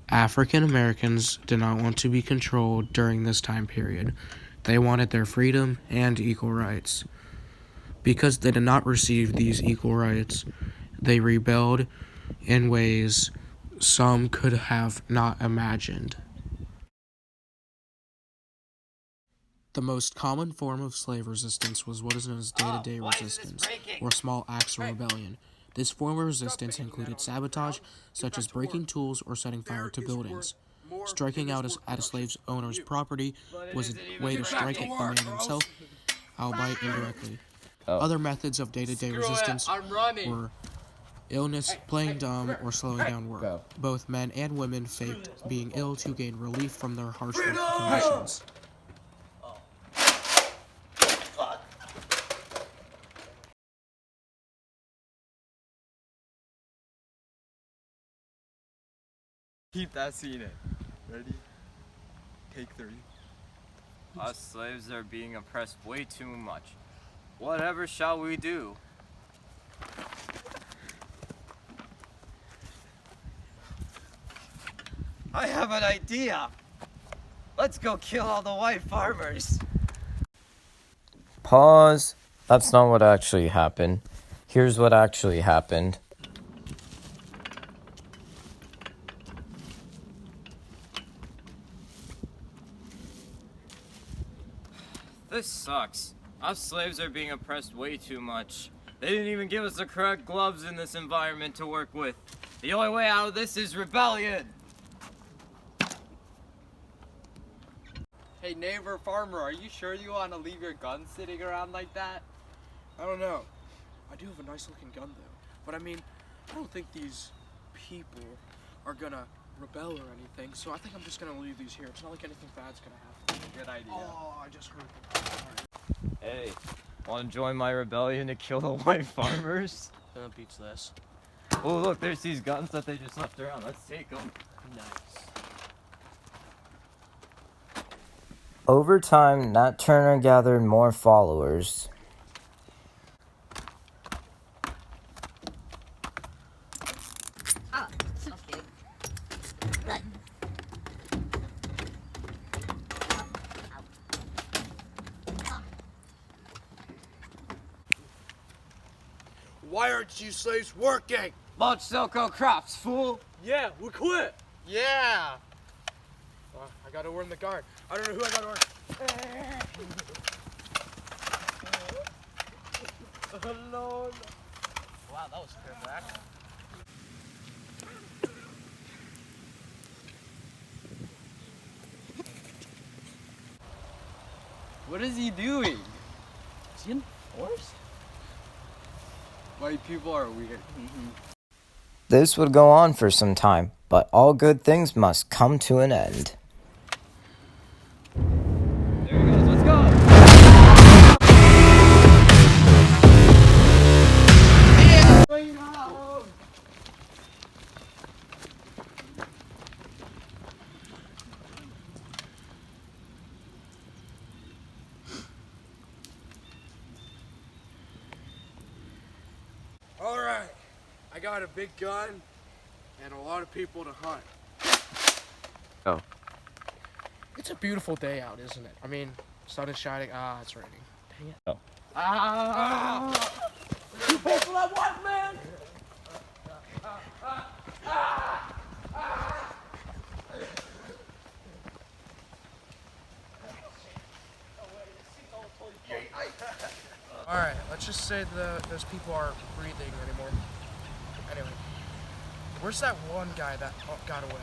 African Americans did not want to be controlled during this time period. They wanted their freedom and equal rights. Because they did not receive these equal rights, they rebelled in ways some could have not imagined. The most common form of slave resistance was what is known as day-to-day resistance, or small acts of rebellion. This form of resistance included sabotage, such as breaking tools or setting fire to buildings. Striking out at a slave owner's property was a way to strike at the man himself, albeit indirectly. Other methods of day-to-day resistance were illness, playing dumb, or slowing down work. Both men and women faked being ill to gain relief from their harsh working conditions. Keep that scene in. Ready? Take 3. Us slaves are being oppressed way too much. Whatever shall we do? I have an idea! Let's go kill all the white farmers! Pause. That's not what actually happened. Here's what actually happened. This sucks. Us slaves are being oppressed way too much. They didn't even give us the correct gloves in this environment to work with. The only way out of this is rebellion! Hey neighbor farmer, are you sure you want to leave your gun sitting around like that? I don't know. I do have a nice looking gun though. But I mean, I don't think these people are gonna rebel or anything, so I think I'm just gonna leave these here. It's not like anything bad's gonna happen. Good idea. Oh, I just heard them. Hey, want to join my rebellion to kill the white farmers? That beats this. Oh look, there's these guns that they just left around. Let's take them. Nice. Over time, Nat Turner gathered more followers. Why aren't you slaves working? Launch Silco crops, fool! Yeah, we quit. Yeah! I gotta warn the guard. I don't know who I gotta warn. No. Wow, that was correct. What is he doing? Is he in the forest? White people are weird. This would go on for some time, but all good things must come to an end. There he goes, let's go! All right, I got a big gun and a lot of people to hunt. Oh. It's a beautiful day out, isn't it? I mean, sun is shining. Ah, it's raining. Dang it. Oh. You pay for that what, man? All right, let's just say those people aren't breathing anymore. Anyway, where's that one guy that got away?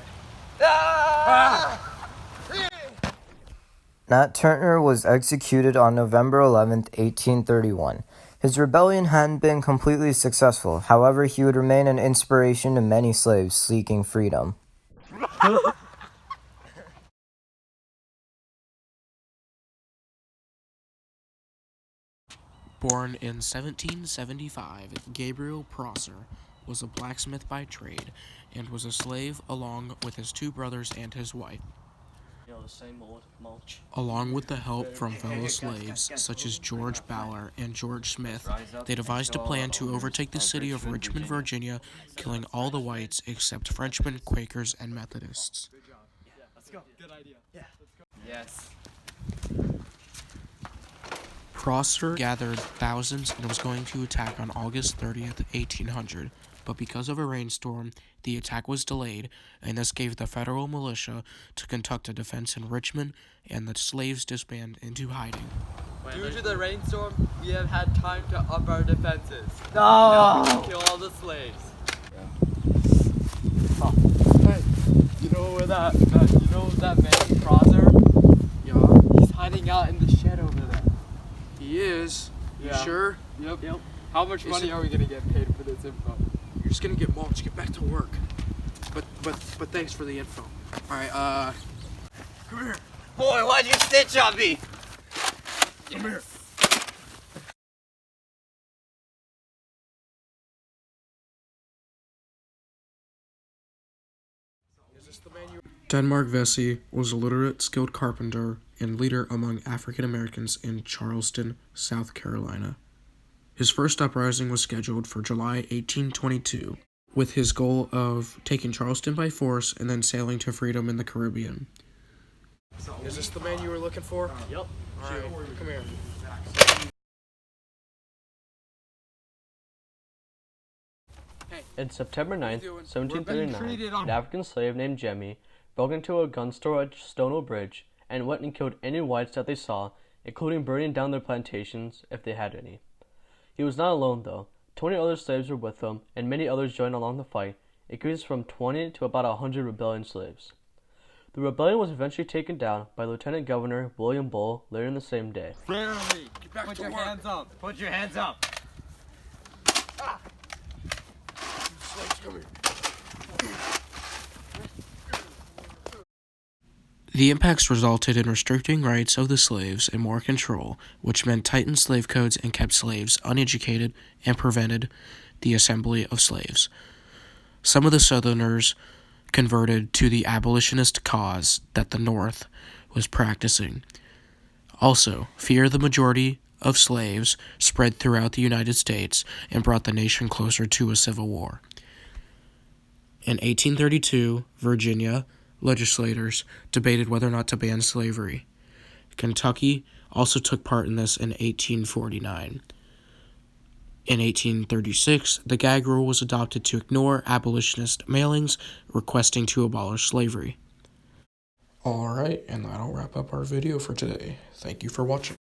Nat Turner was executed on November 11th, 1831. His rebellion hadn't been completely successful. However, he would remain an inspiration to many slaves seeking freedom. Born in 1775, Gabriel Prosser was a blacksmith by trade and was a slave along with his 2 brothers and his wife. the same old mulch. Along with the help from fellow slaves such as George Ballard and George Smith, they devised a plan to overtake the city of Richmond, Virginia, killing all the whites except Frenchmen, Quakers, and Methodists. Let's go. Good idea. Yeah. Let's go. Yes. Prosser gathered thousands and was going to attack on August 30th, 1800, but because of a rainstorm, the attack was delayed, and this gave the federal militia to conduct a defense in Richmond, and the slaves disbanded into hiding. Due to the rainstorm, we have had time to up our defenses. No! Now we can kill all the slaves. Oh. Hey, you know that man Prosser? Yeah, He's hiding out in the shed over there. he is. Yeah. You sure? Yep. How much money are we gonna get paid for this info? You're just gonna get mulch. Get back to work. But thanks for the info. All right, come here. Boy, why'd you stitch on me? Come here. Denmark Vesey was a literate, skilled carpenter and leader among African Americans in Charleston, South Carolina. His first uprising was scheduled for July 1822, with his goal of taking Charleston by force and then sailing to freedom in the Caribbean. Is this the man you were looking for? Yep. All right, come here. On September 9, doing? 1739, an African slave named Jemmy broke into a gun store at Stonewall Bridge and went and killed any whites that they saw, including burning down their plantations if they had any. He was not alone, though. 20 other slaves were with him, and many others joined along the fight, increased from 20 to about 100 rebellion slaves. The rebellion was eventually taken down by Lieutenant Governor William Bull later in the same day. Get back Put to your work. hands up. Put your hands up. Slaves, come here. The impacts resulted in restricting rights of the slaves and more control, which meant tightened slave codes and kept slaves uneducated and prevented the assembly of slaves. Some of the Southerners converted to the abolitionist cause that the North was practicing. Also, fear of the majority of slaves spread throughout the United States and brought the nation closer to a civil war. In 1832, Virginia legislators debated whether or not to ban slavery. Kentucky also took part in this in 1849. In 1836, the gag rule was adopted to ignore abolitionist mailings requesting to abolish slavery. Alright, and that'll wrap up our video for today. Thank you for watching.